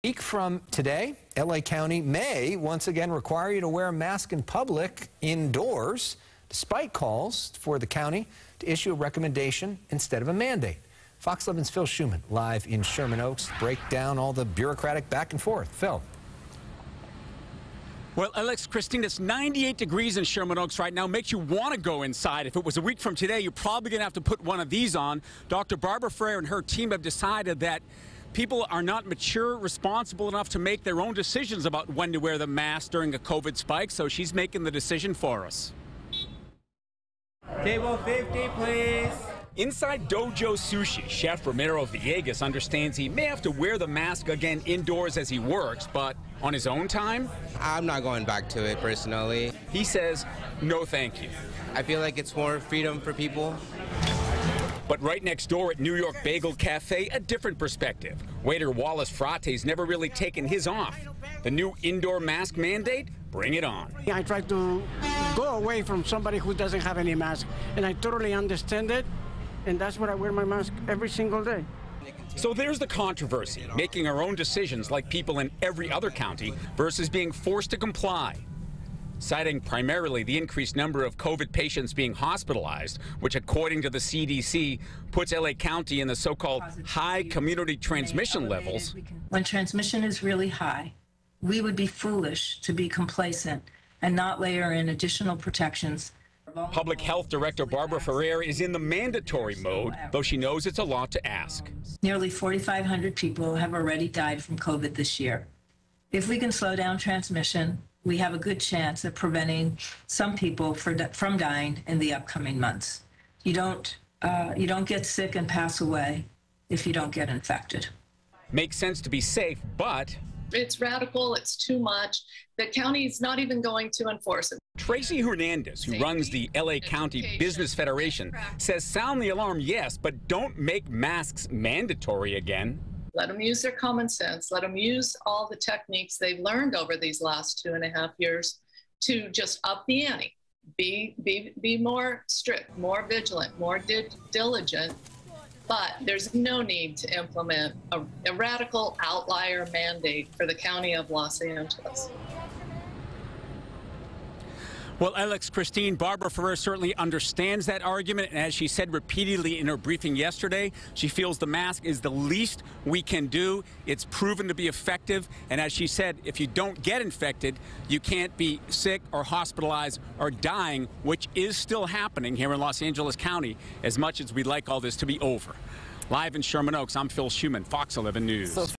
A week from today, LA County may once again require you to wear a mask in public indoors, despite calls for the county to issue a recommendation instead of a mandate. Fox 11's Phil Schuman live in Sherman Oaks to break down all the bureaucratic back and forth. Phil. Well, Alex, Christine, it's 98 degrees in Sherman Oaks right now. Makes you want to go inside. If it was a week from today, you're probably going to have to put one of these on. Dr. Barbara Ferrer and her team have decided that people are not mature, responsible enough to make their own decisions about when to wear the mask during a COVID spike, so she's making the decision for us. Table 50, please. Inside Dojo Sushi, Chef Ramiro Villegas understands he may have to wear the mask again indoors as he works, but on his own time, I'm not going back to it personally. he says no thank you. I feel like it's more freedom for people. But right next door at New York Bagel Cafe, a different perspective. Waiter Wallace Frate's never really taken his off. The new indoor mask mandate? Bring it on. I try to go away from somebody who doesn't have any mask, and I totally understand it, and that's why I wear my mask every single day. So there's the controversy, making our own decisions like people in every other county versus being forced to comply. Citing primarily the increased number of COVID patients being hospitalized, which according to the CDC puts LA County in the so-called high community transmission levels. When transmission is really high, we would be foolish to be complacent and not layer in additional protections. Public Health Director Barbara Ferrer is in the mandatory mode, though she knows it's a lot to ask. Nearly 4,500 people have already died from COVID this year. If we can slow down transmission, we have a good chance of preventing some people from dying in the upcoming months. You don't get sick and pass away if you don't get infected. Makes sense to be safe, but it's radical, it's too much. The county's not even going to enforce it. Tracy Hernandez, who runs the LA County Business Federation, says sound the alarm, yes, but don't make masks mandatory again. Let them use their common sense. Let them use all the techniques they've learned over these last 2.5 years to just up the ante. Be more strict, more vigilant, more diligent. But there's no need to implement a radical outlier mandate for the County of Los Angeles. Well, Alex, Christine, Barbara Ferrer certainly understands that argument, and as she said repeatedly in her briefing yesterday, she feels the mask is the least we can do. It's proven to be effective, and as she said, if you don't get infected, you can't be sick or hospitalized or dying, which is still happening here in Los Angeles County, as much as we'd like all this to be over. Live in Sherman Oaks, I'm Phil Schuman, Fox 11 News.